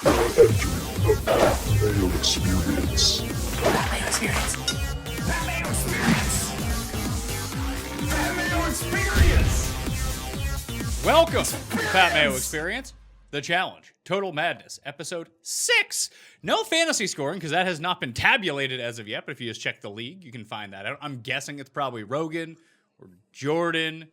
The Mayo Experience. Mayo Experience. Mayo Experience. Mayo Experience. Welcome to Pat Mayo Experience, The Challenge, Total Madness, Episode 6. No fantasy scoring, because that has not been tabulated as of yet, but if you just check the league, you can find that out. I'm guessing it's probably Rogan or Jordan,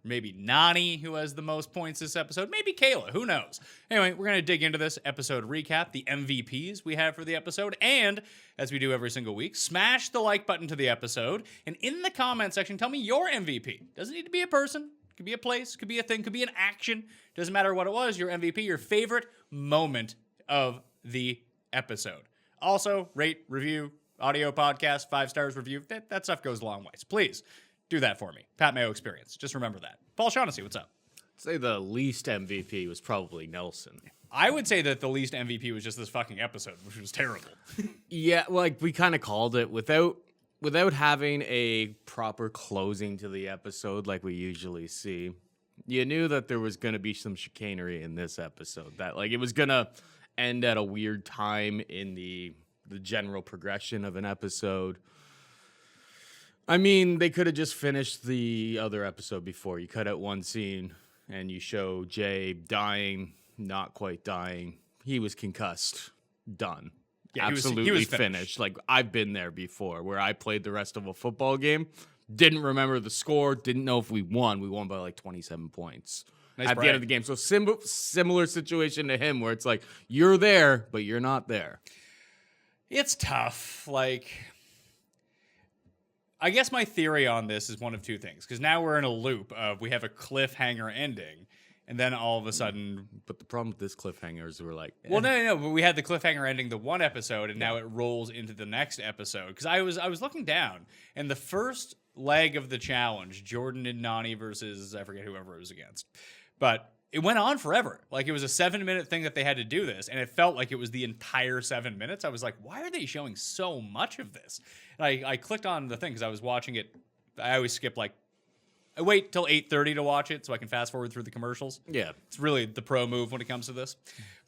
maybe Nani, who has the most points this episode, maybe Kayla, who knows? Anyway, we're going to dig into this episode recap, the MVPs we have for the episode, and, as we do every single week, smash the like button to the episode, and in the comment section, tell me your MVP. Doesn't need to be a person. Could be a place, could be a thing, could be an action. Doesn't matter what it was, your MVP, your favorite moment of the episode. Also, rate, review, audio podcast, 5 stars review. That stuff goes a long ways. Please do that for me. Pat Mayo Experience. Just remember that. Paul Shaughnessy, what's up? I'd say the least MVP was probably Nelson. I would say that the least MVP was just this fucking episode, which was terrible. Yeah, like we kind of called it without having a proper closing to the episode like we usually see. You knew that there was going to be some chicanery in this episode, that like it was going to end at a weird time in the general progression of an episode. I mean, they could have just finished the other episode before. You cut out one scene and you show Jay dying, not quite dying. He was concussed. Done. Yeah, Absolutely he was finished. Like, I've been there before where I played the rest of a football game, didn't remember the score, didn't know if we won. We won by like 27 points at the end of the game. So similar situation to him where it's like, you're there, but you're not there. It's tough. Like, I guess my theory on this is one of two things, because now we're in a loop of we have a cliffhanger ending, and then all of a sudden... But the problem with this cliffhanger is we're like... Well, no, but we had the cliffhanger ending the one episode, and now it rolls into the next episode. Because I was looking down, and the first leg of the challenge, Jordan and Nani versus, I forget whoever it was against, but it went on forever. Like, it was a 7-minute thing that they had to do this, and it felt like it was the entire 7 minutes. I was like, why are they showing so much of this? And I clicked on the thing because I was watching it. I always skip, like, I wait till 8:30 to watch it so I can fast forward through the commercials. Yeah. It's really the pro move when it comes to this.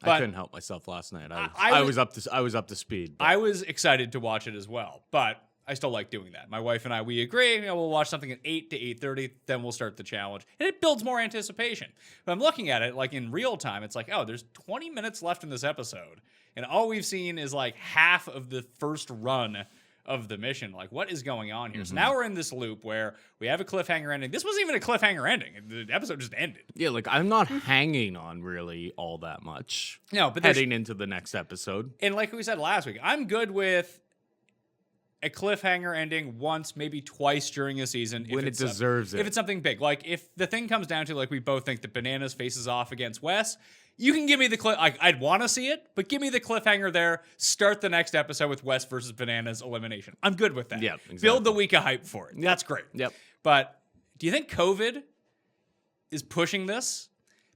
I But couldn't help myself last night. I was up to speed. But I was excited to watch it as well, but I still like doing that. My wife and I, we agree, we'll watch something at 8 to 8:30, then we'll start the challenge. And it builds more anticipation. But I'm looking at it like in real time, it's like, oh, there's 20 minutes left in this episode. And all we've seen is like half of the first run of the mission. Like, what is going on here? So now we're in this loop where we have a cliffhanger ending. This wasn't even a cliffhanger ending. The episode just ended. Yeah, like I'm not hanging on really all that much. No, but heading into the next episode. And like we said last week, I'm good with a cliffhanger ending once, maybe twice during a season. When it deserves it. If it's something big. Like, if the thing comes down to, like, we both think that Bananas faces off against Wes, you can give me the cliff. I'd want to see it, but give me the cliffhanger there. Start the next episode with Wes versus Bananas elimination. I'm good with that. Yep, exactly. Build the week of hype for it. That's great. Yep. But do you think COVID is pushing this?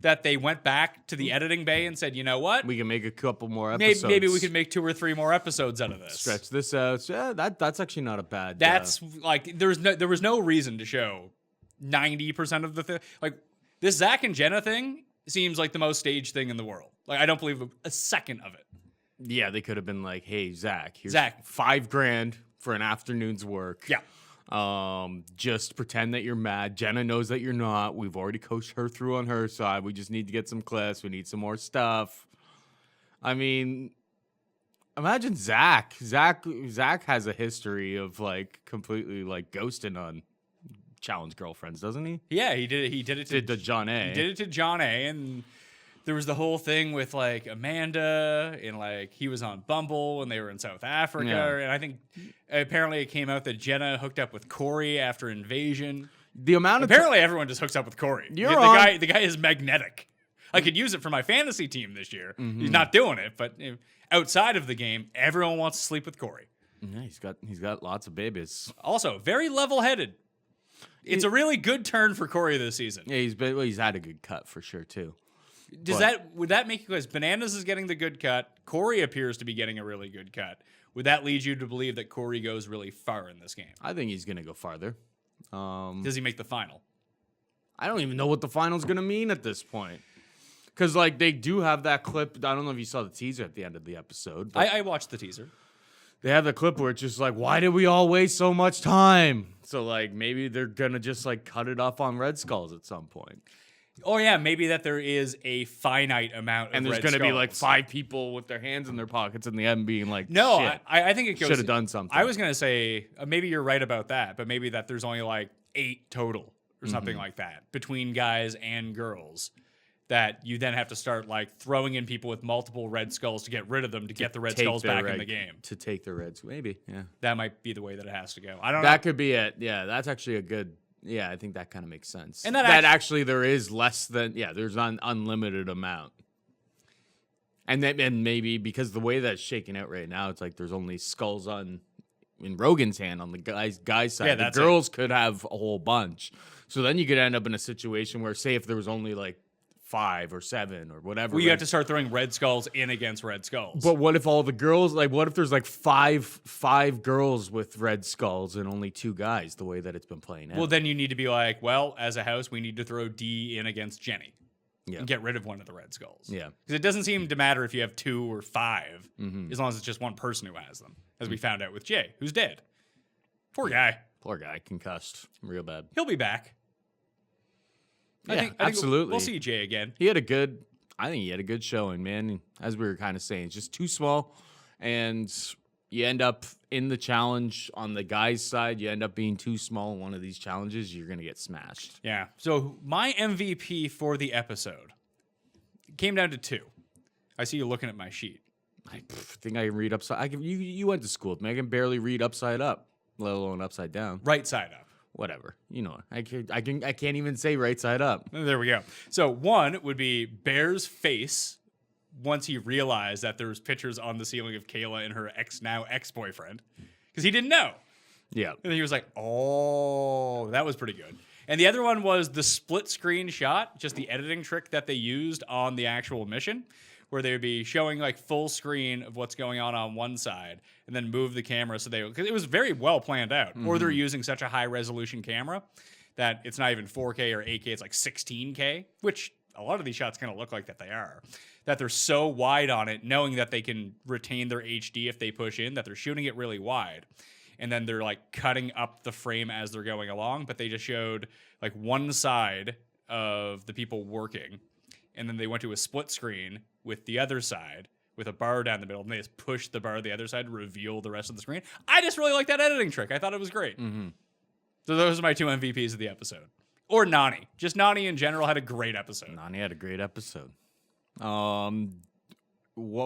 That they went back to the editing bay and said, you know what? We can make a couple more episodes. Maybe we could make 2 or 3 more episodes out of this. Stretch this out. Yeah, that's actually not a bad... That's like, there was no reason to show 90% of the thing. Like, this Zach and Jenna thing seems like the most staged thing in the world. Like, I don't believe a second of it. Yeah, they could have been like, hey, Zach, here's Zach. $5,000 for an afternoon's work. Yeah. Just pretend that you're mad. Jenna knows that you're not. We've already coached her through on her side. We just need to get some clips. We need some more stuff. I mean, imagine Zach. Zach has a history of like completely like ghosting on challenge girlfriends, doesn't he? Yeah, he did it. He did it to John A. He did it to John A. And there was the whole thing with like Amanda and like he was on Bumble when they were in South Africa. Yeah. And I think apparently it came out that Jenna hooked up with Corey after Invasion. The amount of Apparently everyone just hooks up with Corey. The guy is magnetic. I could use it for my fantasy team this year. Mm-hmm. He's not doing it, but outside of the game, everyone wants to sleep with Corey. Yeah, he's got lots of babies. Also, very level-headed. It's a really good turn for Corey this season. Yeah, he's had a good cut for sure too. Would that make you guys? Bananas is getting the good cut. Corey appears to be getting a really good cut. Would that lead you to believe that Corey goes really far in this game? I think he's gonna go farther. Does he make the final? I don't even know what the final's gonna mean at this point. Because, like, they do have that clip. I don't know if you saw the teaser at the end of the episode. But I watched the teaser. they have the clip where it's just like, why did we all waste so much time? So, like, maybe they're going to just, like, cut it off on Red Skulls at some point. Oh, yeah, maybe that there is a finite amount of And there's Red going to be, like, Skulls. 5 people with their hands in their pockets in the end being like, No, shit, I think it goes. should have done something. I was going to say, maybe you're right about that, but maybe that there's only like 8 total or something like that between guys and girls that you then have to start like throwing in people with multiple Red Skulls to get rid of them to get the Red Take Skulls their back in the game. To take the Reds. Maybe, yeah. That might be the way that it has to go. I don't That know. could be it. Yeah, that's actually a good. Yeah, I think that kind of makes sense. And that that actually there is less than. Yeah, there's an unlimited amount. And then and maybe because the way that's shaking out right now, it's like there's only skulls in Rogan's hand on the guy's side. Yeah, the that's it. girls could have a whole bunch. So then you could end up in a situation where, say, if there was only like 5 or 7 or whatever. We right? have to start throwing Red Skulls in against Red Skulls. But what if all the girls, like, what if there's like five girls with Red Skulls and only 2 guys, the way that it's been playing out? well, then you need to be like, well, as a house, we need to throw D in against Jenny yeah. and get rid of one of the Red Skulls. Yeah. Because it doesn't seem to matter if you have 2 or 5, as long as it's just one person who has them, as we found out with Jay, who's dead. Poor guy. Poor guy, concussed, real bad. He'll be back. I Yeah, think absolutely. We'll see Jay again. He had a good, I think he had a good showing, man. As we were kind of saying, it's just too small, and you end up in the challenge on the guy's side. You end up being too small in one of these challenges, you're gonna get smashed. Yeah. So my MVP for the episode came down to 2. I see you looking at my sheet. I think I can read upside. You went to school with me. I can barely read upside up, let alone upside down. Right side up. Whatever, you know. I can't even say right side up. There we go. So 1 would be Bear's face once he realized that there was pictures on the ceiling of Kayla and her ex-boyfriend, because he didn't know. Yeah. And he was like, oh, that was pretty good. And the other one was the split screen shot, just the editing trick that they used on the actual mission, where they would be showing like full screen of what's going on one side and then move the camera. So because it was very well planned out, or they're using such a high resolution camera that it's not even 4K or 8K, it's like 16K, which a lot of these shots kind of look like that they are, that they're so wide on it, knowing that they can retain their HD if they push in, that they're shooting it really wide. And then they're like cutting up the frame as they're going along, but they just showed like one side of the people working. And then they went to a split screen with the other side with a bar down the middle, and they just pushed the bar to the other side to reveal the rest of the screen. I just really like that editing trick. I thought it was great. So those are my 2 MVPs of the episode. Or Nani. Just Nani in general had a great episode. Nani had a great episode. What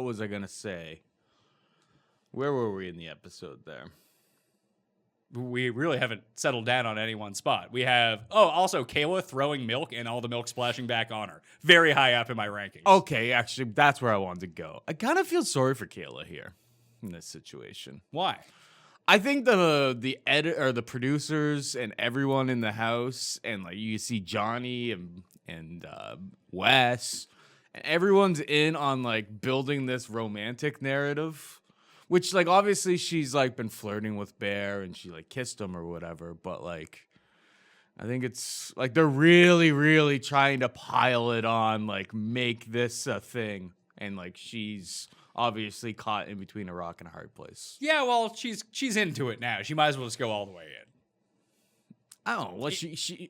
was I gonna say? Where were we in the episode there? We really haven't settled down on any one spot. We have, also Kayla throwing milk and all the milk splashing back on her. Very high up in my rankings. Okay, actually, that's where I wanted to go. I kind of feel sorry for Kayla here in this situation. Why? I think the edit or the producers and everyone in the house, and like you see Johnny and Wes, everyone's in on like building this romantic narrative. Which, like, obviously she's, like, been flirting with Bear and she, like, kissed him or whatever. But, like, I think it's, like, they're really, really trying to pile it on, like, make this a thing. And, like, she's obviously caught in between a rock and a hard place. Yeah, well, she's into it now. She might as well just go all the way in. I don't know. What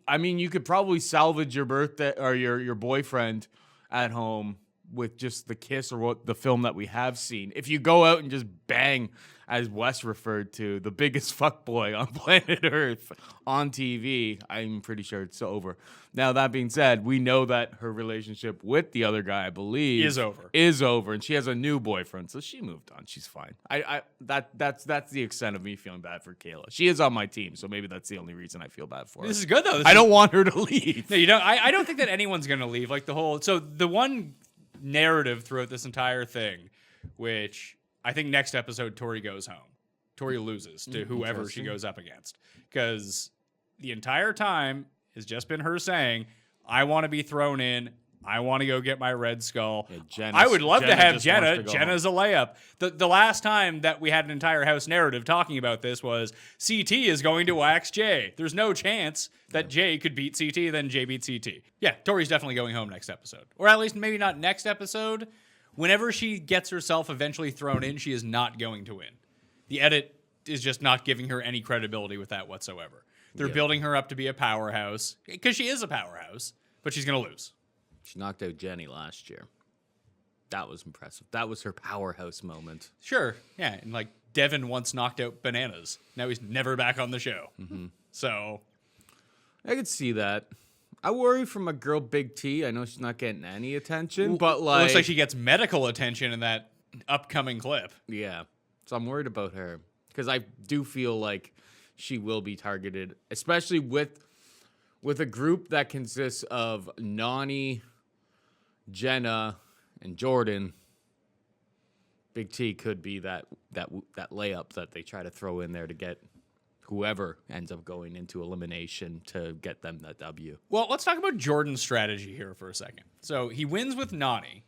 I mean, you could probably salvage your birthday or your boyfriend at home with just the kiss or what the film that we have seen. If you go out and just bang, as Wes referred to, the biggest fuckboy on planet Earth on TV, I'm pretty sure it's over. Now, that being said, we know that her relationship with the other guy, I believe, is over, and she has a new boyfriend, so she moved on. She's fine. That's the extent of me feeling bad for Kayla. She is on my team, so maybe that's the only reason I feel bad for her. This is good, though. I don't want her to leave. No, you don't. I don't think that anyone's going to leave. Like, the one narrative throughout this entire thing, which I think next episode Tori goes home. Tori loses to whoever she goes up against, because the entire time has just been her saying, I want to be thrown in, I want to go get my Red Skull. Yeah, I would love to have just Jenna. wants to go Jenna's a layup. The last time that we had an entire house narrative talking about this was CT is going to wax Jay. There's no chance that Jay could beat CT, then Jay beat CT. Yeah, Tori's definitely going home next episode. Or at least maybe not next episode. Whenever she gets herself eventually thrown in, she is not going to win. The edit is just not giving her any credibility with that whatsoever. They're building her up to be a powerhouse, because she is a powerhouse, but she's going to lose. She knocked out Jenny last year. That was impressive. That was her powerhouse moment. Sure, yeah, and like Devin once knocked out Bananas. Now he's never back on the show. So I could see that. I worry for my girl Big T. I know she's not getting any attention, but like, looks like she gets medical attention in that upcoming clip. yeah. So I'm worried about her because I do feel like she will be targeted, especially with a group that consists of Nani, Jenna, and Jordan. Big T could be that layup that they try to throw in there to get whoever ends up going into elimination to get them that W. Well, let's talk about Jordan's strategy here for a second. So he wins with Nani.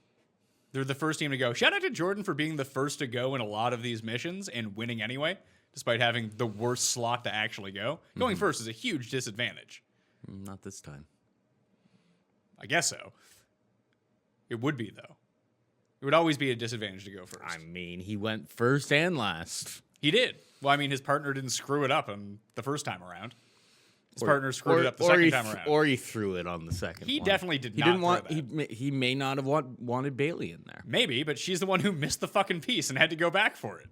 They're the first team to go. Shout out to Jordan for being the first to go in a lot of these missions and winning anyway, despite having the worst slot to actually go. Going first is a huge disadvantage. Not this time. I guess so. It would be, though. It would always be a disadvantage to go first. I mean, he went first and last. He did. Well, I mean, his partner didn't screw it up on the first time around. His partner screwed it up the second time around. Or he threw it on the second He one. definitely did He not didn't want. throw that. He may not have wanted Bailey in there. Maybe, but she's the one who missed the fucking piece and had to go back for it.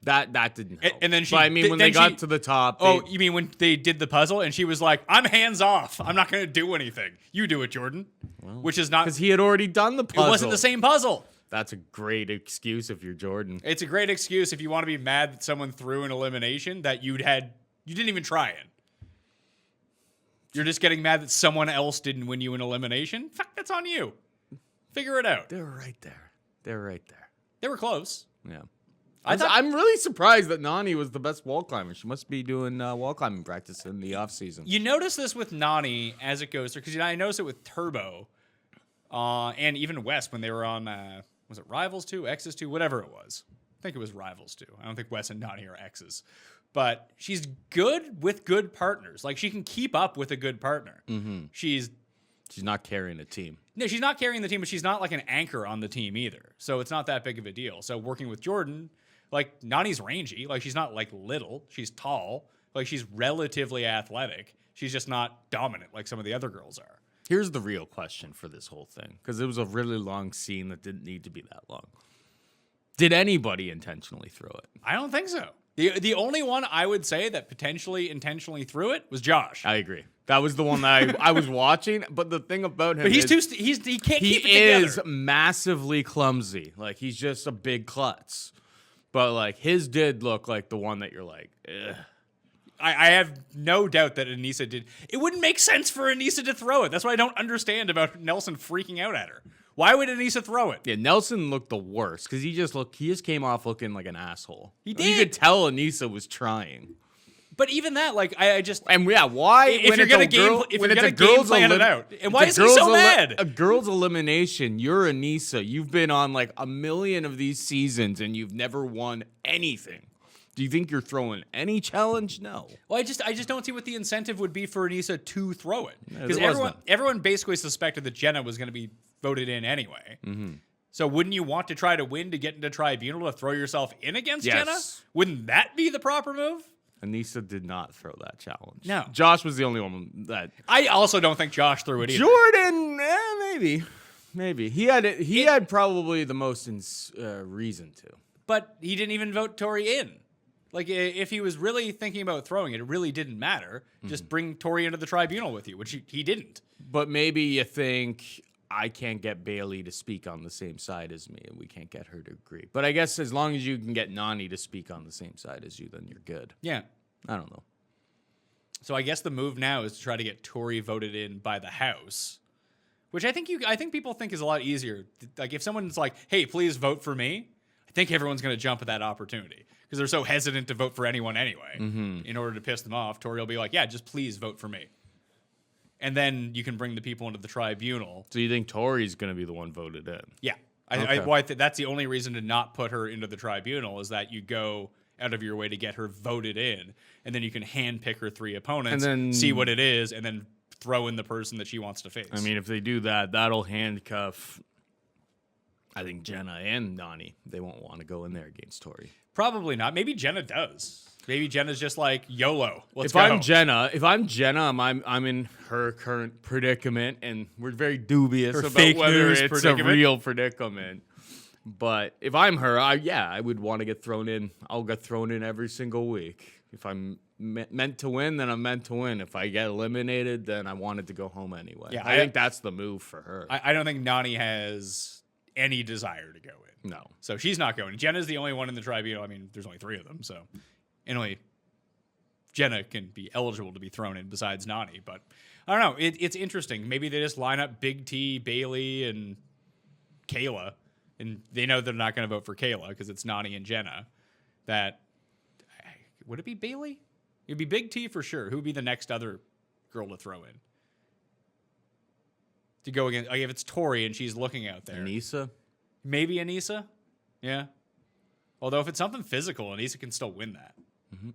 That didn't help. And then she. But I mean, when they got to the top. Oh, you mean when they did the puzzle and she was like, "I'm hands off. I'm not going to do anything. You do it, Jordan." Which is not because he had already done the puzzle. It wasn't the same puzzle. That's a great excuse if you're Jordan. It's a great excuse if you want to be mad that someone threw an elimination that you didn't even try it. You're just getting mad that someone else didn't win you an elimination? Fuck, that's on you. Figure it out. They're right there. They're right there. They were close. Yeah. thought- I'm really surprised that Nani was the best wall climber. She must be doing wall climbing practice in the off season. You notice this with Nani as it goes through, because I noticed it with Turbo and even Wes when they were on, was it Rivals 2, X's 2, whatever it was. I think it was Rivals 2. I don't think Wes and Nani are X's. But she's good with good partners. Like, she can keep up with a good partner. Mm-hmm. She's not carrying a team. No, she's not carrying the team, but she's not like an anchor on the team either. So it's not that big of a deal. So working with Jordan, like, Nani's rangy. Like, she's not like little. She's tall. Like, she's relatively athletic. She's just not dominant like some of the other girls are. Here's the real question for this whole thing, because it was a really long scene that didn't need to be that long. Did anybody intentionally throw it? I don't think so. The only one I would say that potentially intentionally threw it was Josh. I agree. That was the one that I was watching. But the thing about him, But he can't keep it is together. massively clumsy. Like, he's just a big klutz. But like, his did look like the one that you're like, ugh. I have no doubt that Anissa did. It wouldn't make sense for Anissa to throw it. That's what I don't understand about Nelson freaking out at her. Why would Anissa throw it? Yeah, Nelson looked the worst because he just came off looking like an asshole. He You did. could tell Anissa was trying. But even that, like, I just... And yeah, why? If when you're it's a gonna game- girl- if when you're it's a gonna game girl's plan it elim- out. And it's why a is he so girl's mad? A girl's elimination. You're Anissa. You've been on like a million of these seasons and you've never won anything. Do you think you're throwing any challenge? No. Well, I just don't see what the incentive would be for Anissa to throw it. Because there was none. everyone basically suspected that Jenna was going to be voted in anyway. Mm-hmm. So wouldn't you want to try to win to get into tribunal to throw yourself in against Yes. Jenna? Wouldn't that be the proper move? Anissa did not throw that challenge. No. Josh was the only one that. I also don't think Josh threw it either. Jordan, maybe he had it. He had probably the most reason to. But he didn't even vote Tori in. Like, if he was really thinking about throwing it, it really didn't matter. Just bring Tori into the tribunal with you, which he didn't. But maybe you think, I can't get Bailey to speak on the same side as me, and we can't get her to agree. But I guess as long as you can get Nani to speak on the same side as you, then you're good. Yeah. I don't know. So I guess the move now is to try to get Tori voted in by the House, which I think people think is a lot easier. Like, if someone's like, "Hey, please vote for me," I think everyone's going to jump at that opportunity because they're so hesitant to vote for anyone anyway. In order to piss them off, Tori will be like, "Yeah, just please vote for me." and then you can bring the people into the tribunal. So you think Tori's going to be the one voted in? Yeah. That's the only reason to not put her into the tribunal is that you go out of your way to get her voted in, and then you can handpick her 3 opponents, And then- see what it is, and then throw in the person that she wants to face. I mean, if they do that, that'll handcuff, I think, Jenna and Nani. They won't want to go in there against Tori. Probably not. Maybe Jenna does. Maybe Jenna's just like, YOLO. Let's If go. I'm Jenna, I'm in her current predicament, and we're very dubious Her about fake whether news it's predicament. a real predicament. But if I'm her, I would want to get thrown in. I'll get thrown in every single week. If I'm meant to win, then I'm meant to win. If I get eliminated, then I wanted to go home anyway. Yeah, I think that's the move for her. I don't think Nani has any desire to go in. No. So she's not going. Jenna's the only one in the tribunal. I mean, there's only 3 of them, so and only Jenna can be eligible to be thrown in besides Nani. But I don't know. It's interesting. Maybe they just line up Big T, Bailey, and Kayla, and they know they're not going to vote for Kayla because it's Nani and Jenna. That would it be Bailey? It'd be Big T for sure. Who would be the next other girl to throw in? To go against, like if it's Tori and she's looking out there. Anissa? Maybe Anissa? Yeah. Although if it's something physical, Anissa can still win that. Mm-hmm.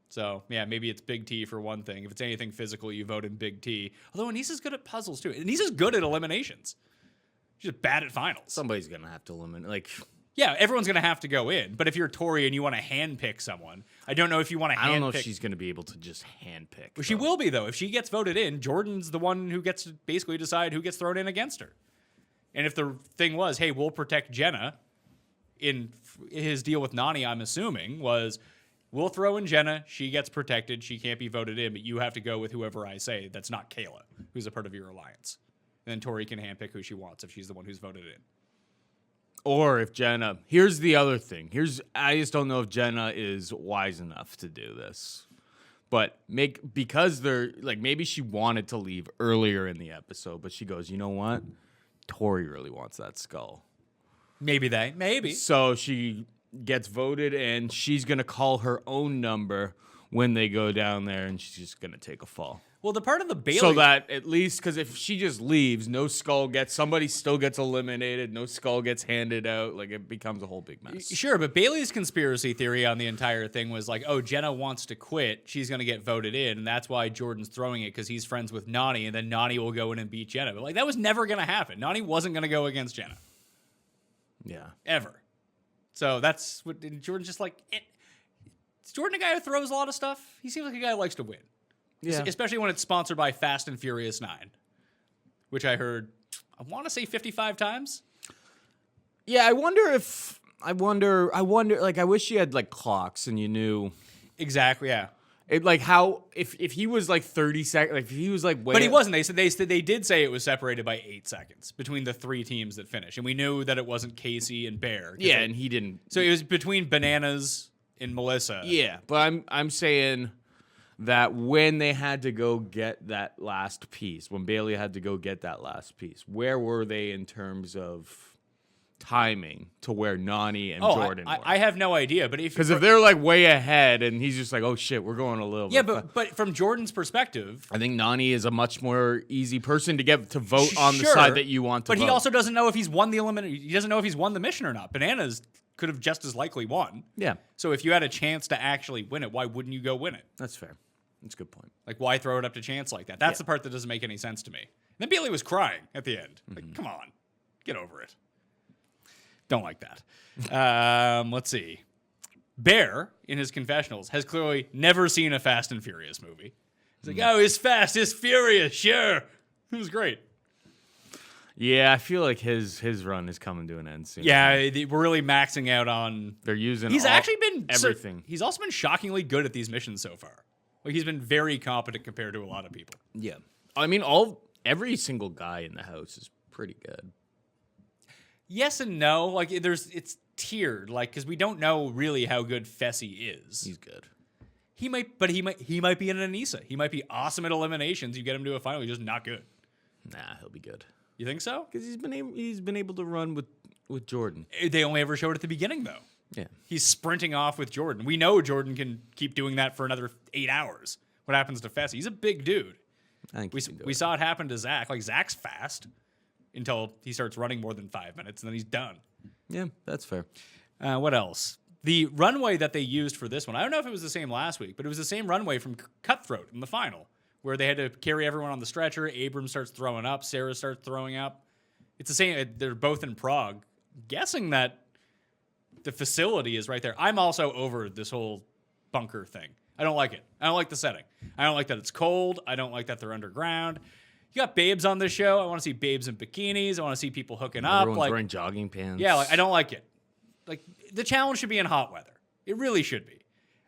So, yeah, maybe it's Big T for one thing. If it's anything physical, you vote in Big T. Although Anissa's good at puzzles, too. Anissa's good at eliminations. She's just bad at finals. Somebody's going to have to eliminate. Like, Yeah, everyone's going to have to go in. But if you're Tori and you want to handpick someone, I don't know if you want to handpick. I don't know if she's going to be able to just handpick. Well, she will be, though. If she gets voted in, Jordan's the one who gets to basically decide who gets thrown in against her. And if the thing was, hey, we'll protect Jenna, in his deal with Nani, I'm assuming, was we'll throw in Jenna, she gets protected, she can't be voted in, but you have to go with whoever I say that's not Kayla, who's a part of your alliance. And then Tori can handpick who she wants if she's the one who's voted in. Or if Jenna, here's the other thing. I just don't know if Jenna is wise enough to do this. But because they're like, maybe she wanted to leave earlier in the episode, but she goes, you know what? Tori really wants that skull. Maybe. So she gets voted and she's going to call her own number when they go down there, and she's just going to take a fall. Well, the part of the Bailey... So that at least, because if she just leaves, somebody still gets eliminated, no skull gets handed out, like it becomes a whole big mess. Sure, but Bailey's conspiracy theory on the entire thing was like, oh, Jenna wants to quit, she's going to get voted in, and that's why Jordan's throwing it, because he's friends with Nani, and then Nani will go in and beat Jenna. But like, that was never going to happen. Nani wasn't going to go against Jenna. Yeah. Ever. So that's what Jordan's just like... Is Jordan a guy who throws a lot of stuff? He seems like a guy who likes to win. Yeah. Especially when it's sponsored by Fast and Furious 9, which I heard, I want to say 55 times. Yeah, I wonder, like, I wish you had, like, clocks and you knew. Exactly, yeah. It, like, how, if he was, like, 30 seconds, like, if he was, like, way. But he wasn't. They did say it was separated by 8 seconds between the 3 teams that finished. And we knew that it wasn't Casey and Bear. Yeah, and he didn't. So it was between Bananas and Melissa. Yeah, but I'm saying that when they had to go get that last piece, when Bailey had to go get that last piece, where were they in terms of timing to where Nani and Jordan were? I have no idea. But because if they're like way ahead and he's just like, oh shit, we're going a little bit. Yeah, but from Jordan's perspective, I think Nani is a much more easy person to get to vote on the side that you want to vote. But he also doesn't know if he's won the elimination. He doesn't know if he's won the mission or not. Bananas could have just as likely won. Yeah. So if you had a chance to actually win it, why wouldn't you go win it? That's fair. That's a good point. Like, why throw it up to chance like that? That's the part that doesn't make any sense to me. And then Bailey was crying at the end. Like, come on, get over it. Don't like that. Let's see. Bear, in his confessionals, has clearly never seen a Fast and Furious movie. He's like, oh, it's fast, it's furious, sure. It was great. Yeah, I feel like his run is coming to an end soon. Yeah, we're really maxing out on... They're using He's actually been... everything. He's also been shockingly good at these missions so far. Like, he's been very competent compared to a lot of people. Yeah. I mean, every single guy in the house is pretty good. Yes and no. Like, it's tiered. Like, because we don't know really how good Fessy is. He's good. He might be an Anissa. He might be awesome at eliminations. You get him to a final, he's just not good. Nah, he'll be good. You think so? Because he's been able to run with Jordan. They only ever showed it at the beginning, though. Yeah. He's sprinting off with Jordan. We know Jordan can keep doing that for another 8 hours. What happens to Fessy? He's a big dude. I think he can do We it. saw it happen to Zach. Like, Zach's fast until he starts running more than 5 minutes, and then he's done. Yeah, that's fair. What else? The runway that they used for this one, I don't know if it was the same last week, but it was the same runway from Cutthroat in the final, where they had to carry everyone on the stretcher. Abram starts throwing up. Sarah starts throwing up. It's the same. They're both in Prague. Guessing that the facility is right there. I'm also over this whole bunker thing. I don't like it. I don't like the setting. I don't like that it's cold. I don't like that they're underground. You got babes on this show. I want to see babes in bikinis. I want to see people hooking up. Everyone's Like, wearing jogging pants. yeah, like I don't like it. Like, the challenge should be in hot weather. It really should be.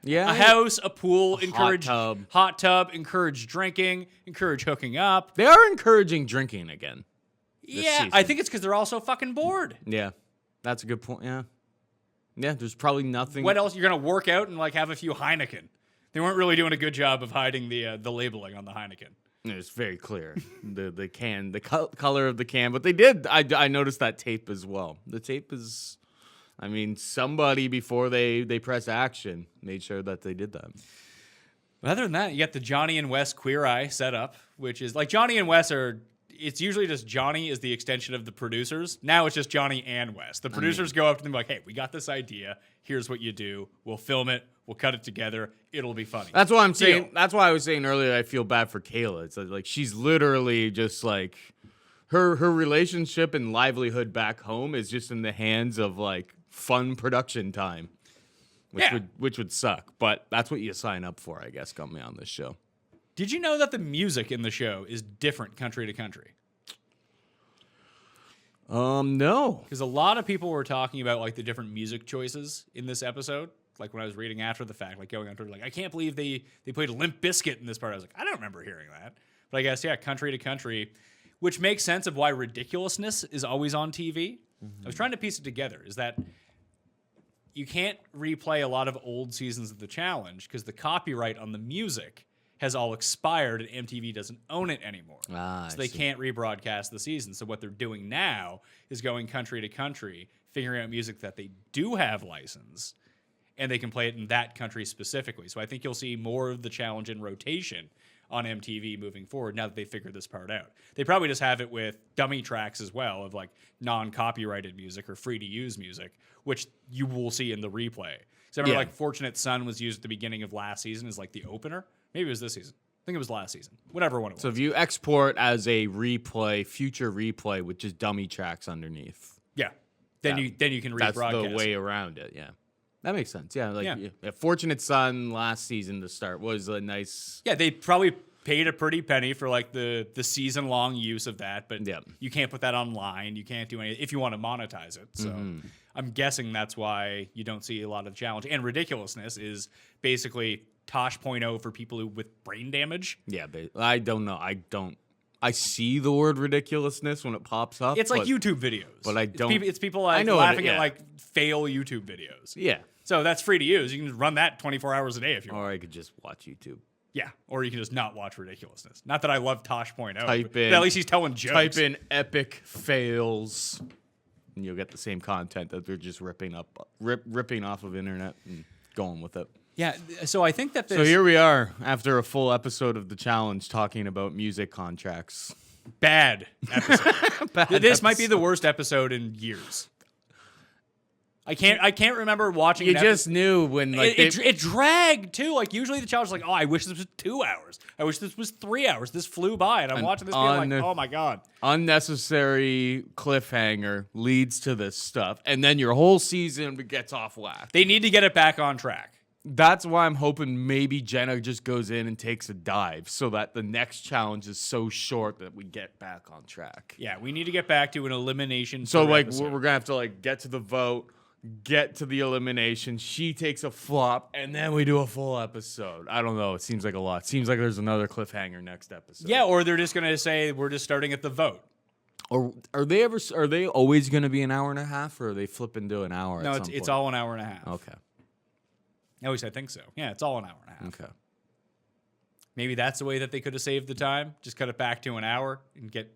Yeah. A house, a pool, encourage tub. hot tub, encourage drinking, encourage hooking up. They are encouraging drinking again. Yeah, season. I think it's because they're all so fucking bored. Yeah. That's a good point. Yeah. Yeah, there's probably nothing. What else? You're gonna work out and like have a few Heineken. They weren't really doing a good job of hiding the labeling on the Heineken. It's very clear. the can, the color of the can. But they did. I noticed that tape as well. The tape is, I mean, somebody before they press action made sure that they did that. But other than that, you got the Johnny and Wes Queer Eye setup, which is like Johnny and Wes are. It's usually just Johnny is the extension of the producers. Now it's just Johnny and Wes. The producers go up to them like, hey, we got this idea. Here's what you do. We'll film it. We'll cut it together. It'll be funny. That's why I'm saying. Deal. That's why I was saying earlier. I feel bad for Kayla. It's like she's literally just like her relationship and livelihood back home is just in the hands of like fun production time, which would suck. But that's what you sign up for, I guess. Coming on this show. Did you know that the music in the show is different country to country? No. Because a lot of people were talking about like the different music choices in this episode. Like when I was reading after the fact, like going on Twitter, like I can't believe they played Limp Bizkit in this part. I was like, I don't remember hearing that. But I guess yeah, country to country, which makes sense of why ridiculousness is always on TV. I was trying to piece it together. Is that you can't replay a lot of old seasons of the challenge because the copyright on the music has all expired and MTV doesn't own it anymore. So they can't rebroadcast the season. So what they're doing now is going country to country, figuring out music that they do have license, and they can play it in that country specifically. So I think you'll see more of the challenge in rotation on MTV moving forward now that they figured this part out. They probably just have it with dummy tracks as well of like non-copyrighted music or free-to-use music, which you will see in the replay. So I remember like Fortunate Son was used at the beginning of last season as like the opener. Maybe it was this season. I think it was last season. Whatever one it was. So if you export as a replay, future replay with just dummy tracks underneath. Yeah. Then you can rebroadcast. That's the way around it, yeah. That makes sense. Yeah, like Yeah. Fortunate Son last season to start was a nice. Yeah, they probably paid a pretty penny for like the season long use of that, but you can't put that online. You can't do anything if you want to monetize it. So I'm guessing that's why you don't see a lot of challenge. And ridiculousness is basically Tosh.0 for people with brain damage. Yeah, I don't know. I see the word ridiculousness when it pops up. It's like YouTube videos. But I don't. It's people like I know laughing at like fail YouTube videos. Yeah. So that's free to use. You can just run that 24 hours a day if you want. Or I could just watch YouTube. Yeah. Or you can just not watch ridiculousness. Not that I love Tosh.0. Type in. But at least he's telling jokes. Type in epic fails, and you'll get the same content that they're just ripping off of internet and going with it. Yeah. So I think that this. So here we are after a full episode of the challenge talking about music contracts. Bad episode. This might be the worst episode in years. I can't remember watching. You just knew when like it dragged too. Like usually the challenge is like, oh, I wish this was 2 hours. I wish this was 3 hours. This flew by, and I'm watching this being like, oh my god. Unnecessary cliffhanger leads to this stuff, and then your whole season gets off whack. They need to get it back on track. That's why I'm hoping maybe Jenna just goes in and takes a dive so that the next challenge is so short that we get back on track. Yeah, we need to get back to an elimination. So like episode. we're gonna have to like get to the vote, get to the elimination. She takes a flop, and then we do a full episode. I don't know. It seems like a lot. Seems like there's another cliffhanger next episode. Yeah, or they're just gonna say we're just starting at the vote. Or are they always gonna be an hour and a half, or are they flipping to an hour? No, at it's some all an hour and a half. Okay. At least I think so. Yeah, it's all an hour and a half. Okay. Maybe that's the way that they could have saved the time. Just cut it back to an hour and get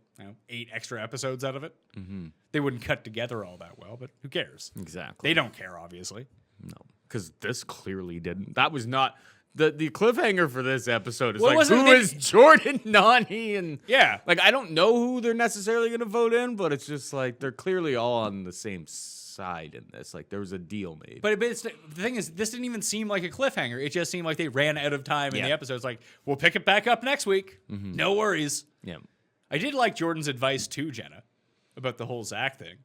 8 extra episodes out of it. Mm-hmm. They wouldn't cut together all that well, but who cares? Exactly. They don't care, obviously. No, because this clearly didn't. That was not. The cliffhanger for this episode is Well, like, wasn't who it- is Jordan, Nani, and Yeah. like I don't know who they're necessarily going to vote in, but it's just like they're clearly all on the same side in this. Like there was a deal made. But the thing is, this didn't even seem like a cliffhanger. It just seemed like they ran out of time in the episode. It's like, we'll pick it back up next week. No worries. Yeah. I did like Jordan's advice too, Jenna, about the whole Zach thing.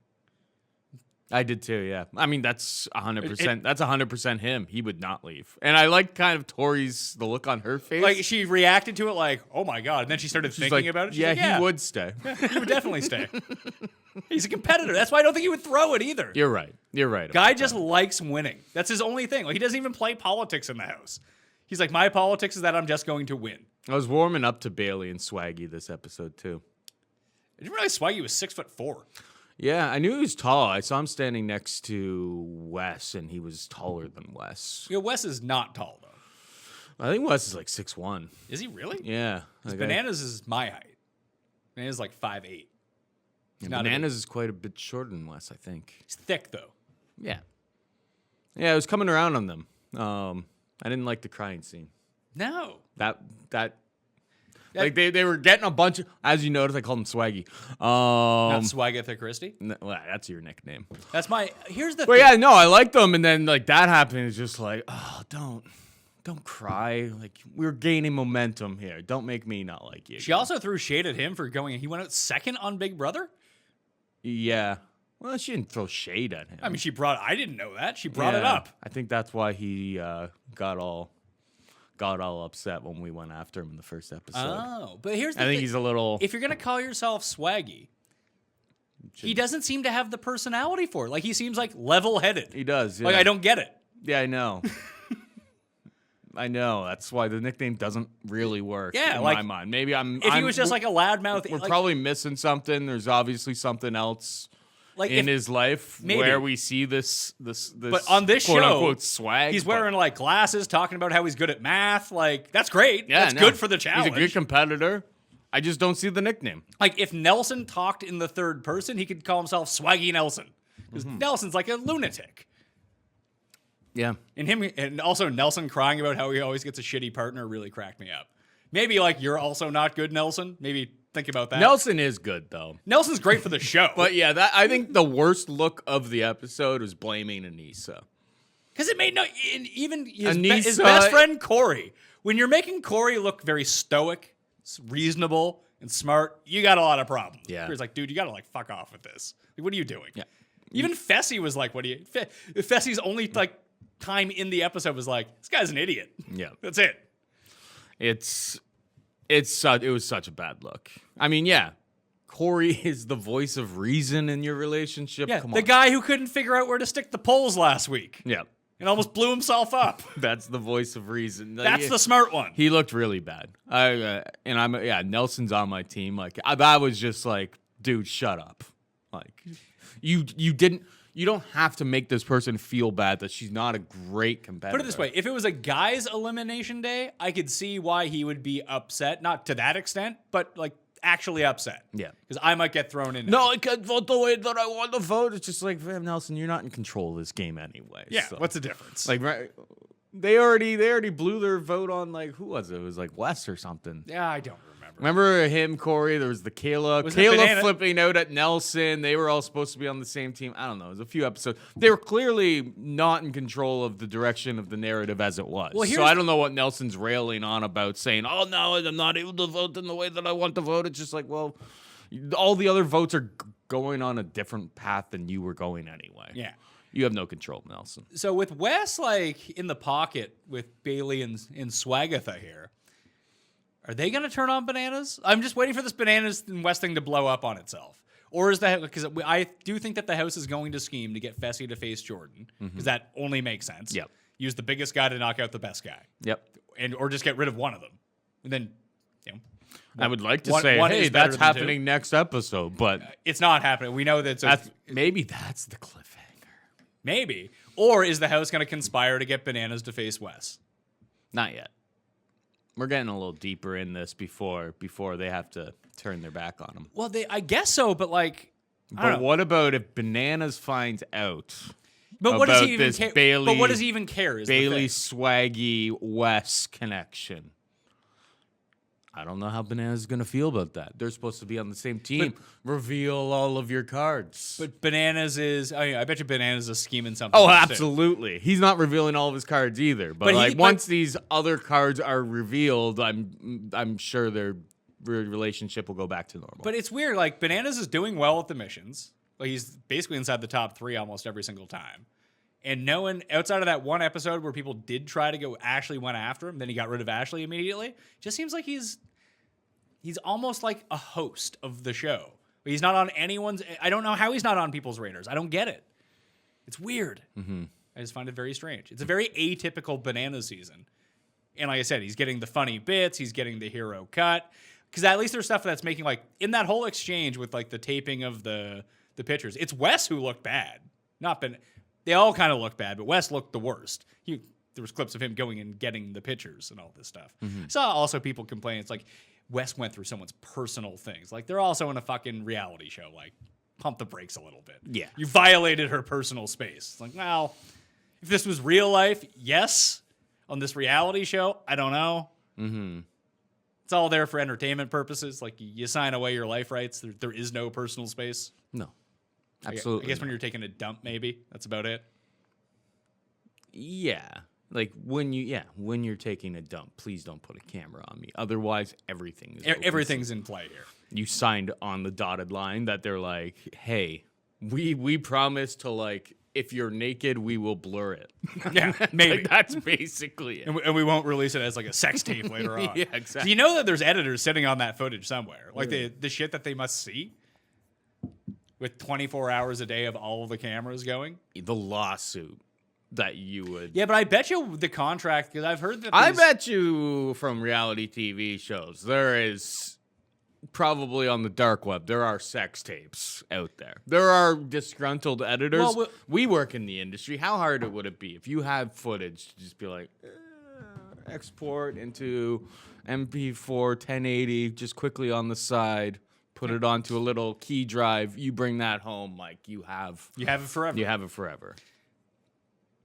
I did too, yeah. I mean, that's 100%. That's 100% him. He would not leave. And I like kind of Tori's, the look on her face. Like, she reacted to it like, oh my God. And then she started She's thinking like, about it. She's yeah, like, he would stay. He would definitely stay. He's a competitor. That's why I don't think he would throw it either. You're right. You're right. Guy about just that. likes winning. That's his only thing. Like, he doesn't even play politics in the house. He's like, my politics is that I'm just going to win. I was warming up to Bailey and Swaggy this episode too. I didn't realize Swaggy was 6'4". Yeah, I knew he was tall. I saw him standing next to Wes, and he was taller than Wes. Yeah, Wes is not tall though. I think Wes is like 6'1". Is he really? Yeah. Because Like Bananas is my height. Bananas is like 5'8". Bananas is quite a bit shorter than Wes, I think. He's thick though. Yeah. Yeah, I was coming around on them. I didn't like the crying scene. No. Like they were getting a bunch of, as you noticed, I called him Swaggy. Not Swagatha Christie. Well, that's your nickname. That's my. Here's the. But thing. yeah, no, I liked them, and then like that happened. It's just like, oh, don't cry. Like we're gaining momentum here. Don't make me not like you. She also threw shade at him for going. He went out second on Big Brother. Yeah. Well, she didn't throw shade at him. I mean, I didn't know that. She brought it Yeah. up. I think that's why he got all upset when we went after him in the first episode. Oh, but here's the I thing. think he's a little. If you're gonna call yourself Swaggy, he doesn't seem to have the personality for it. Like he seems like level-headed. He does. Yeah. Like I don't get it. Yeah, I know. I know. That's why the nickname doesn't really work. Yeah, in like, my mind. Maybe If he was just like a loudmouth, we're like, probably missing something. There's obviously something else like in if, his life maybe. where we see this. But on this quote show, unquote swag. he's but- wearing like glasses, talking about how he's good at math. Like that's great. Yeah, That's no. good for the challenge. He's a good competitor. I just don't see the nickname. Like if Nelson talked in the third person, he could call himself Swaggy Nelson because Nelson's like a lunatic. Yeah. And also Nelson crying about how he always gets a shitty partner really cracked me up. Maybe like you're also not good, Nelson. Maybe think about that. Nelson is good though. Nelson's great for the show, But yeah, I think the worst look of the episode was blaming Anissa. because it made even his Anissa- best friend Corey. When you're making Corey look very stoic, reasonable, and smart, you got a lot of problems. Yeah. He's like, dude, you got to like fuck off with this. Like, what are you doing? Yeah. Even Fessy was like, what do you? Fessy's only like time in the episode was like, this guy's an idiot. Yeah. That's it. It was such a bad look. I mean, yeah, Corey is the voice of reason in your relationship. Yeah, Come the on. guy who couldn't figure out where to stick the poles last week Yeah, and almost blew himself up. that's the voice of reason. That's the smart one. He looked really bad. Nelson's on my team. Like I was just like, dude, shut up. Like you don't have to make this person feel bad that she's not a great competitor. Put it this way, if it was a guy's elimination day, I could see why he would be upset. Not to that extent, but like actually upset. Yeah. Because I might get thrown in. No, I can't vote the way that I want to vote. It's just like, Nelson, you're not in control of this game anyway. Yeah, so. what's the difference? Like, right? They already blew their vote on like who was it? It was like West or something. yeah, I don't remember. Remember him, Corey? There was the Kayla. Was it Kayla Banana? flipping out at Nelson. They were all supposed to be on the same team. I don't know. It was a few episodes. They were clearly not in control of the direction of the narrative as it was. Well, so I don't know what Nelson's railing on about, saying, "Oh no, I'm not able to vote in the way that I want to vote." It's just like, well, all the other votes are going on a different path than you were going anyway. Yeah. You have no control, Nelson. So with Wes like in the pocket with Bailey and Swagatha here, are they going to turn on Bananas? I'm just waiting for this Bananas and Wes thing to blow up on itself. Or is that because I do think that the house is going to scheme to get Fessy to face Jordan because that only makes sense. Yep. Use the biggest guy to knock out the best guy, Yep. or just get rid of one of them, and then I would like to one- say, one hey, is better that's than two. happening next episode, but it's not happening. We know that maybe that's the cliffhanger. maybe. Or is the house going to conspire to get Bananas to face Wes? Not yet. We're getting a little deeper in this before they have to turn their back on him. Well, I guess so, but like, I don't But know. what about if Bananas finds out But what does about he even this care? Bailey, But what does he even care? Is the Bailey thing. Swaggy Wes connection? I don't know how Banana's going to feel about that. They're supposed to be on the same team. Reveal all of your cards. But Bananas is. I bet you Bananas is scheming something. Oh, else, too. absolutely. He's not revealing all of his cards either. But, But once these other cards are revealed, I'm sure their relationship will go back to normal. But it's weird. Like Bananas is doing well at the missions. Like he's basically inside the top 3 almost every single time. And no one outside of that one episode where people did try to go, Ashley went after him. Then he got rid of Ashley immediately. Just seems like he's almost like a host of the show. He's not on anyone's. I don't know how he's not on people's radars. I don't get it. It's weird. Mm-hmm. I just find it very strange. It's a very atypical Banana season. And like I said, he's getting the funny bits. He's getting the hero cut. Because at least there's stuff that's making, like, in that whole exchange with, like, the taping of the pictures, it's Wes who looked bad. Not Ben. They all kind of look bad, but Wes looked the worst. There was clips of him going and getting the pictures and all this stuff. Mm-hmm. Saw also people complain. It's like, Wes went through someone's personal things. Like, they're also in a fucking reality show. Like, pump the brakes a little bit. Yeah. You violated her personal space. It's like, well, if this was real life, yes. On this reality show, I don't know. Mm-hmm. It's all there for entertainment purposes. Like, you sign away your life rights. There is no personal space. No. Absolutely. I guess when you're taking a dump, maybe. That's about it. Yeah. Like, when you're taking a dump, please don't put a camera on me. Otherwise, everything is Everything's in play here. You signed on the dotted line that they're like, hey, we promise to, like, if you're naked, we will blur it. Yeah, maybe. Like, that's basically it. And we won't release it as, like, a sex tape later on. Yeah, exactly. Do you know that there's editors sitting on that footage somewhere? Like, the shit that they must see? With 24 hours a day of all of the cameras going? The lawsuit that you would. Yeah, but I bet you the contract, because I've heard that I bet you from reality TV shows, there is probably on the dark web, there are sex tapes out there. There are disgruntled editors. Well, we work in the industry. How hard would it be if you had footage to just be like, export into MP4 1080, just quickly on the side, put it onto a little key drive, you bring that home, like you have You have it forever. You have it forever.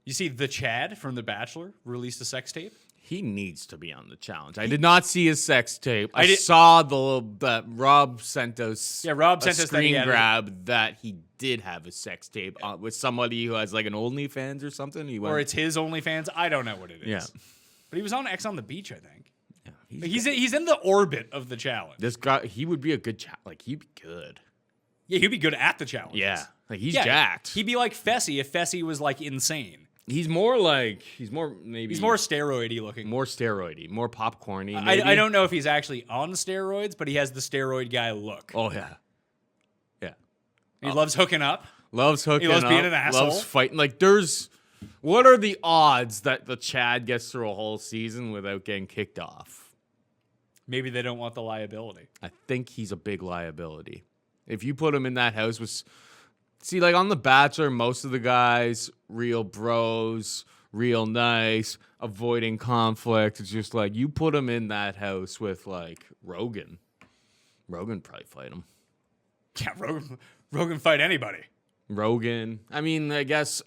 You see, the Chad from The Bachelor released a sex tape. He needs to be on the challenge. I did not see his sex tape. I did- saw that Rob sent us. Yeah, Rob a sent us that he screen had it. grab that he did have a sex tape with somebody who has like an OnlyFans or something. He went, Or it's his OnlyFans. I don't know what it is. Yeah. But he was on X on the Beach, I think. yeah, He's in the orbit of the challenge. this guy. He would be a good like he'd be good. Yeah, he'd be good at the challenge. Yeah, like he's jacked. He'd be like Fessy if Fessy was like insane. He's more He's more steroidy looking. more steroidy, more popcorny. I don't know if he's actually on steroids, but he has the steroid guy look. Oh yeah, yeah. He loves hooking up. Loves hooking He loves up, being an asshole. Loves fighting. Like, what are the odds that the Chad gets through a whole season without getting kicked off? Maybe they don't want the liability. I think he's a big liability. If you put him in that house with, see, like on The Bachelor, most of the guys, real bros, real nice, avoiding conflict. It's just like, you put him in that house with like Rogan. Rogan probably fight him. Yeah, Rogan fight anybody. Rogan. I mean, I guess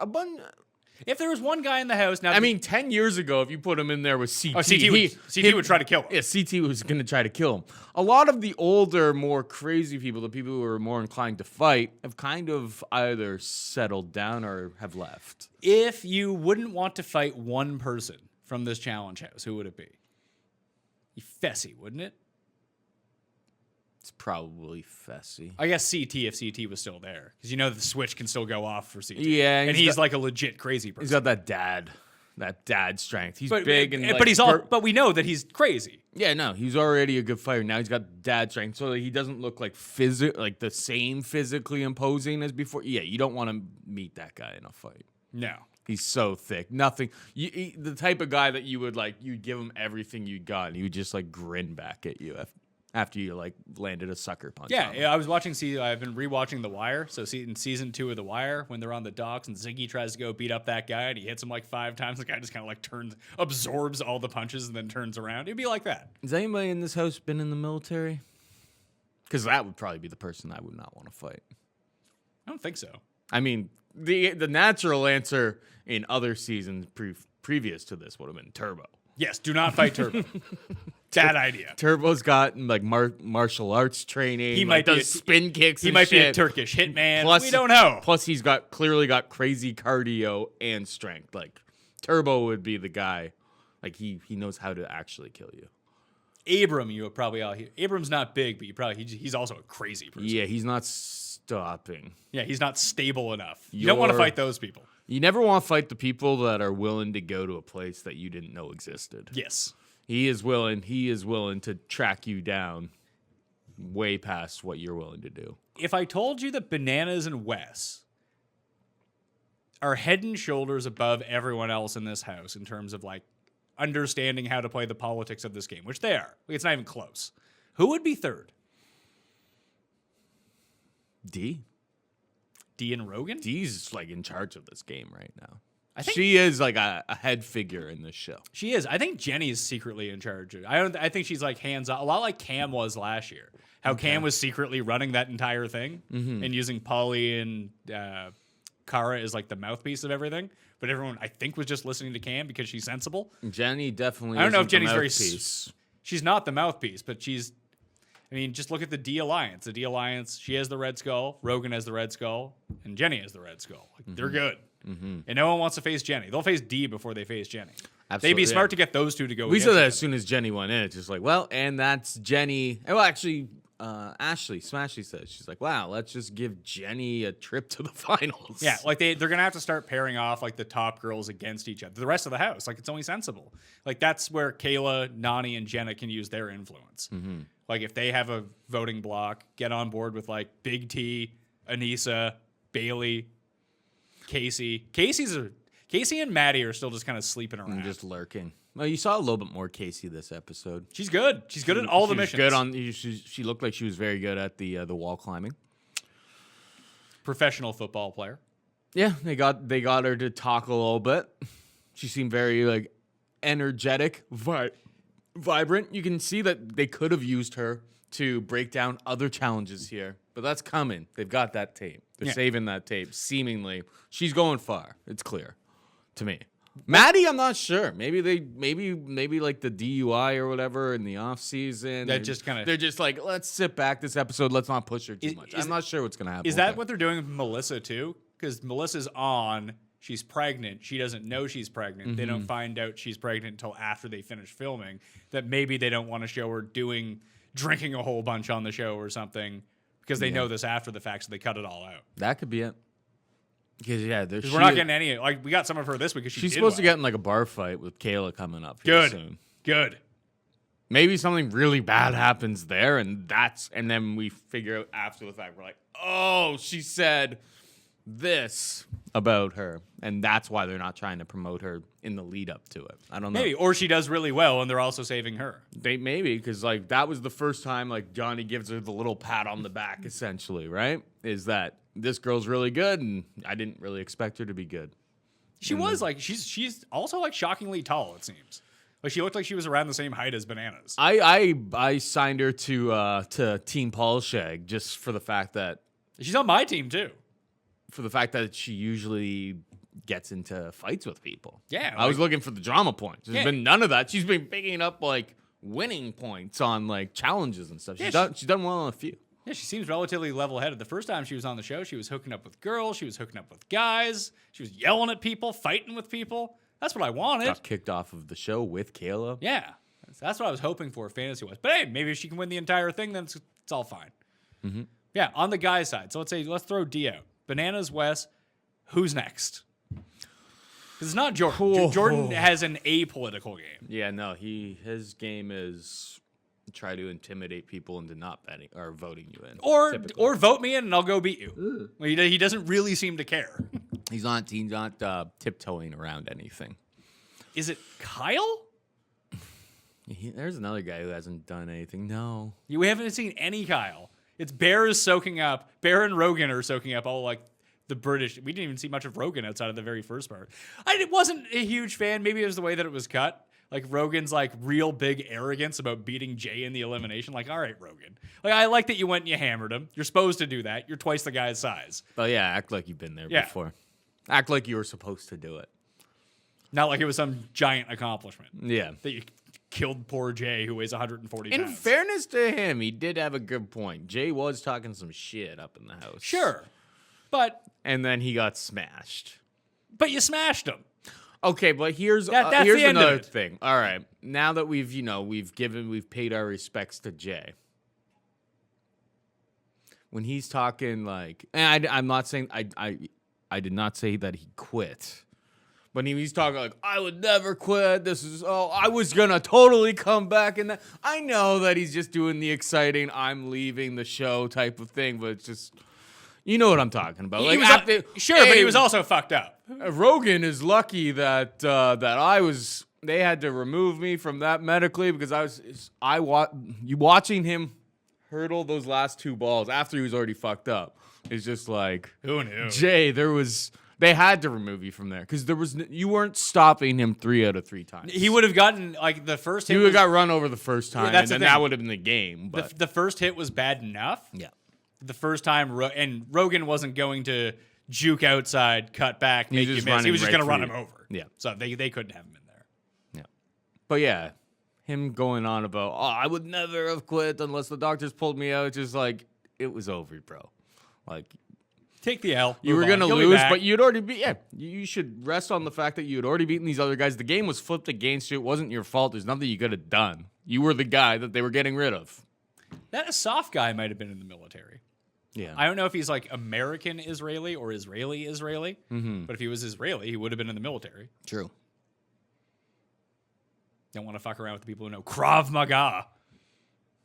If there was one guy in the house now, I mean, 10 years ago, if you put him in there with CT, CT would try to kill him. Yeah, CT was going to try to kill him. A lot of the older, more crazy people, the people who are more inclined to fight, have kind of either settled down or have left. If you wouldn't want to fight one person from this challenge house, who would it be? Fessy, wouldn't it? It's probably Fessy. I guess CT if CT was still there, because you know the switch can still go off for CT. Yeah, and he's like a legit crazy person. He's got that dad strength. He's big and but we know that he's crazy. Yeah, no, he's already a good fighter. Now he's got dad strength, so he doesn't look like the same physically imposing as before. Yeah, you don't want to meet that guy in a fight. No. He's so thick. Nothing. The type of guy that you would like, you'd give him everything you got, and he would just like grin back at you after you like landed a sucker punch. Yeah, I was watching. I've been rewatching The Wire. So in season 2 of The Wire, when they're on the docks and Ziggy tries to go beat up that guy and he hits him like 5 times, the guy just kind of like absorbs all the punches and then turns around. It'd be like that. Has anybody in this house been in the military? Because that would probably be the person I would not want to fight. I don't think so. I mean, the natural answer in other seasons previous to this would have been Turbo. Yes, do not fight Turbo. Bad idea. Turbo's got like martial arts training. He might might be does spin kicks. He and might be a shit. Turkish hitman. Plus, we don't know. Plus, he's clearly got crazy cardio and strength. Like Turbo would be the guy. Like he knows how to actually kill you. Abram, you would probably all hear. Abram's not big, but he's also a crazy person. Yeah, he's not stopping. Yeah, he's not stable enough. You don't want to fight those people. You never want to fight the people that are willing to go to a place that you didn't know existed. Yes. He is willing to track you down way past what you're willing to do. If I told you that Bananas and Wes are head and shoulders above everyone else in this house in terms of like understanding how to play the politics of this game, which they are. It's not even close. Who would be third? D and Rogan? D's like in charge of this game right now. I think she is like a head figure in this show. she is. I think Jenny's secretly in charge. I think she's like hands on, a lot like Cam was last year. How Cam was secretly running that entire thing and using Polly and Kara as like the mouthpiece of everything. But everyone, I think, was just listening to Cam because she's sensible. Jenny definitely. I don't know if isn't the Jenny's very. mouthpiece. She's not the mouthpiece, but she's. I mean, just look at the D Alliance. The D Alliance, she has the Red Skull, Rogan has the Red Skull, and Jenny has the Red Skull. Like, they're good. And no one wants to face Jenny. They'll face D before they face Jenny. They'd be Absolutely, smart to get those two to go. We against said that each as soon as Jenny went in. It's just like, well, and that's Jenny. Well, actually, Ashley Smashy says, she's like, wow, let's just give Jenny a trip to the finals. Yeah, like they're gonna have to start pairing off like the top girls against each other. The rest of the house, like it's only sensible. Like that's where Kayla, Nani, and Jenna can use their influence. Like if they have a voting block, get on board with like Big T, Anissa, Bailey, Casey. Casey and Maddie are still just kind of sleeping around. And just lurking. Well, you saw a little bit more Casey this episode. She's good. She's good at all the missions. Good on. She looked like she was very good at the wall climbing. Professional football player. Yeah, they got her to talk a little bit. She seemed very like energetic, vibrant. You can see that they could have used her to break down other challenges here, but that's coming. They've got that tape. They're saving that tape. Seemingly, she's going far. It's clear to me. Maddie, I'm not sure. Maybe like the DUI or whatever in the off season. That just kind of they're just like, let's sit back this episode. Let's not push her too much. I'm not sure what's gonna happen. Is that what they're doing with Melissa too? Because Melissa's on. She's pregnant. She doesn't know she's pregnant. They don't find out she's pregnant until after they finish filming. That maybe they don't want to show her drinking a whole bunch on the show or something because they know this after the fact, so they cut it all out. That could be it. Because we're not getting any. Like we got some of her this week because she's supposed to get in like a bar fight with Kayla coming up here soon. Good. Maybe something really bad happens there, and then we figure out after the fact we're like, oh, she said this about her, and that's why they're not trying to promote her in the lead up to it. I don't know. Maybe, or she does really well, and they're also saving her. Maybe because like that was the first time like Johnny gives her the little pat on the back, essentially, right? Is that this girl's really good, and I didn't really expect her to be good. She was like she's also like shockingly tall. It seems like she looked like she was around the same height as Bananas. I signed her to Team Paul Shag just for the fact that She's on my team too. For the fact that she usually gets into fights with people. Yeah, I was looking for the drama points. There's Yeah. been none of that. She's been picking up like winning points on like challenges and stuff. She's done well on a few. Yeah, she seems relatively level-headed. The first time she was on the show, she was hooking up with girls. She was hooking up with guys. She was yelling at people, fighting with people. That's what I wanted. Got kicked off of the show with Kayla. Yeah, that's what I was hoping for fantasy-wise. But hey, maybe if she can win the entire thing, then it's all fine. Yeah, on the guy side. So let's throw D out. Bananas, Wes. Who's next? It's not Jordan. Cool. Jordan has an apolitical game. Yeah, no, his game is try to intimidate people into not betting or voting you in. Or vote me in and I'll go beat you. Well, he doesn't really seem to care. He's not tiptoeing around anything. Is it Kyle? There's another guy who hasn't done anything. No. We haven't seen any Kyle. It's Bear and Rogan are soaking up all like the British. We didn't even see much of Rogan outside of the very first part. I wasn't a huge fan. Maybe it was the way that it was cut. Like Rogan's like real big arrogance about beating Jay in the elimination. Like, all right, Rogan. Like, I like that you went and you hammered him. You're supposed to do that. You're twice the guy's size. Oh yeah, act like you've been there before. Act like you were supposed to do it. Not like it was some giant accomplishment. Yeah. That you killed poor Jay, who weighs 140 pounds. In fairness to him, he did have a good point. Jay was talking some shit up in the house. Sure. But And then he got smashed. you smashed him. Okay, but here's That's the here's end of another it. thing. All right, now that we've paid our respects to Jay. When he's talking like, and I'm not saying I did not say that he quit, but he's talking like, I would never quit. I was gonna totally come back, and that I know that he's just doing the exciting I'm leaving the show type of thing, but it's just. You know what I'm talking about. He was but he was also fucked up. Rogan is lucky that they had to remove me from that medically because you watching him hurdle those last 2 balls after he was already fucked up. It's just like, Who knew? Jay, they had to remove you from there because you weren't stopping him 3 out of 3 times. He would have gotten like the first hit. He would have got run over the first time, that's and then the thing. that would have been the game. But The first hit was bad enough. yeah. The first time, and Rogan wasn't going to juke outside, cut back, make you just miss. He was just running going to right run for him you. over. Yeah. So they couldn't have him in there. Yeah. But yeah, him going on about, I would never have quit unless the doctors pulled me out. Just like, it was over, bro. Like, Take the L. you were going to lose, but you'd already you should rest on the fact that you had already beaten these other guys. The game was flipped against you. It wasn't your fault. There's nothing you could have done. You were the guy that they were getting rid of. That soft guy might have been in the military. Yeah. I don't know if he's like American Israeli or Israeli Israeli, but if he was Israeli, he would have been in the military. True. Don't want to fuck around with the people who know Krav Maga.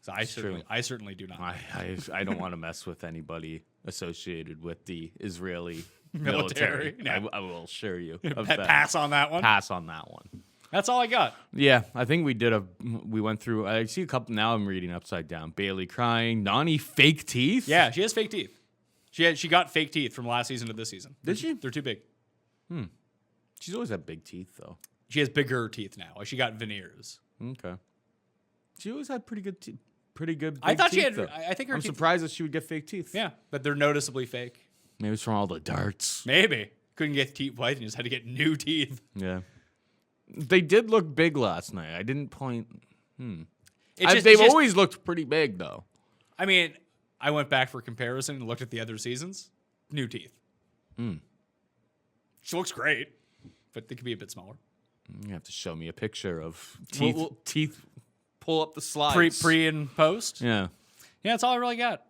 So I true. certainly do not. I don't want to mess with anybody associated with the Israeli Military. military. No. I will assure you of Pa- that. Pass on that one. Pass on that one. That's all I got. Yeah, I think we went through. I see a couple now. I'm reading upside down. Bailey crying. Nani fake teeth. Yeah, she has fake teeth. She got fake teeth from last season to this season. Did she? They're too big. She's always had big teeth though. She has bigger teeth now. Like she got veneers. Okay. She always had pretty good teeth. Pretty good. I big thought she teeth, had. though. I think her I'm teeth. surprised that she would get fake teeth. Yeah, but they're noticeably fake. Maybe it's from all the darts. Maybe couldn't get teeth white and just had to get new teeth. Yeah. They did look big last night. I didn't point. It's They've just- always looked pretty big though. I mean, I went back for comparison and looked at the other seasons. New teeth. She looks great, but they could be a bit smaller. You have to show me a picture of teeth. Well, teeth. Pull up the slides. Pre and post. Yeah. Yeah, that's all I really got.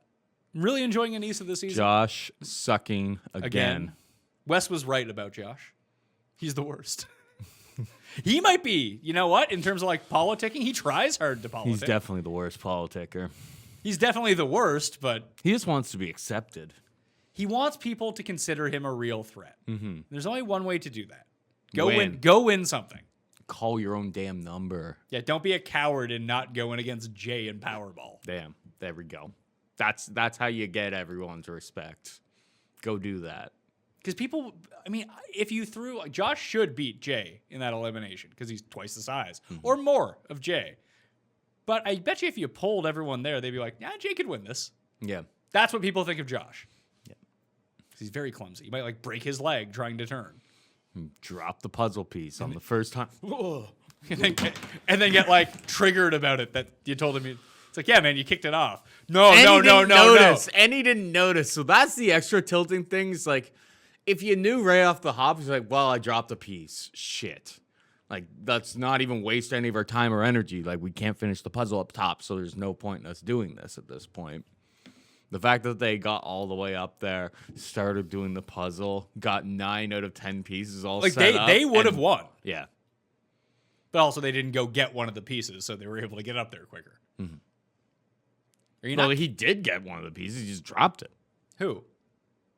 I'm really enjoying Anissa this season. Josh sucking again. Wes was right about Josh. He's the worst. He might be. You know what? In terms of like politicking, he tries hard to politic. He's definitely the worst politicker. He's definitely the worst, but He just wants to be accepted. he wants people to consider him a real threat. Mm-hmm. There's only one way to do that. Win. Go win something. Call your own damn number. Yeah, don't be a coward and not going against Jay in Powerball. Damn. There we go. That's how you get everyone's respect. Go do that. Because people, I mean, if you threw, like, Josh should beat Jay in that elimination because he's twice the size or more of Jay. But I bet you if you polled everyone there, they'd be like, yeah, Jay could win this. Yeah. That's what people think of Josh. Yeah. Because he's very clumsy. He might like break his leg trying to turn. Drop the puzzle piece on the first time. and then get like triggered about it that you told him. It's like, yeah, man, you kicked it off. No. And he didn't notice. So that's the extra tilting thing. It's like, if you knew right off the hop, he's like, well, I dropped a piece. Shit. Like, let's not even waste any of our time or energy. Like, we can't finish the puzzle up top, so there's no point in us doing this at this point. The fact that they got all the way up there, started doing the puzzle, got 9 out of 10 pieces all Like set up. they would have won. Yeah. But also they didn't go get one of the pieces, so they were able to get up there quicker. Mm-hmm. Are you Well, not? he did get one of the pieces. He just dropped it. Who?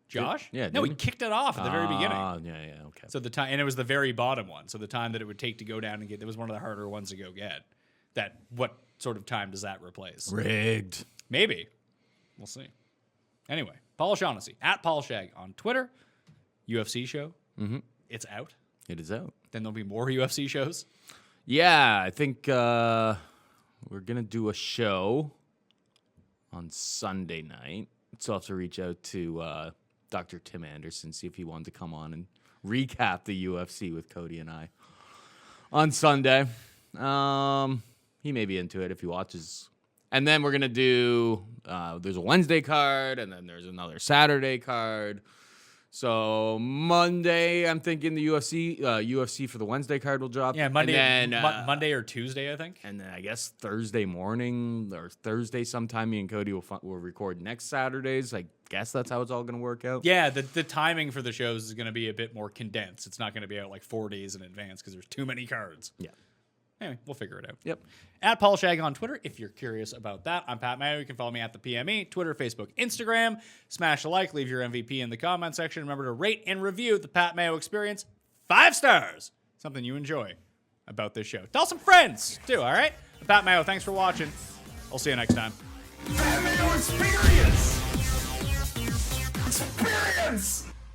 Josh? Yeah, No, he didn't kicked it off at the very beginning. Yeah, okay. So the time, and it was the very bottom one. So the time that it would take to go down and get, it was one of the harder ones to go get. What sort of time does that replace? Rigged. Maybe. We'll see. Anyway, Paul Shaughnessy, at Paul Shag on Twitter. UFC show. Mm-hmm. It's out. It is out. Then there'll be more UFC shows. Yeah, I think we're going to do a show on Sunday night. So I'll have to reach out to Dr. Tim Anderson, see if he wanted to come on and recap the UFC with Cody and I on Sunday. He may be into it if he watches. And then we're going to do, there's a Wednesday card, and then there's another Saturday card. So Monday, I'm thinking the UFC for the Wednesday card will drop. Yeah, Monday, and then, Monday or Tuesday, I think. And then I guess Thursday morning or Thursday sometime, me and Cody will record next Saturdays. I guess that's how it's all going to work out. Yeah, the timing for the shows is going to be a bit more condensed. It's not going to be out like 4 days in advance because there's too many cards. Yeah. Anyway, we'll figure it out. Yep. At Paul Shag on Twitter, if you're curious about that. I'm Pat Mayo. You can follow me at the PME, Twitter, Facebook, Instagram. Smash a like, leave your MVP in the comment section. Remember to rate and review the Pat Mayo Experience 5 stars. Something you enjoy about this show. Tell some friends, too, all right? I'm Pat Mayo, thanks for watching. I'll see you next time. Pat Mayo Experience! Experience!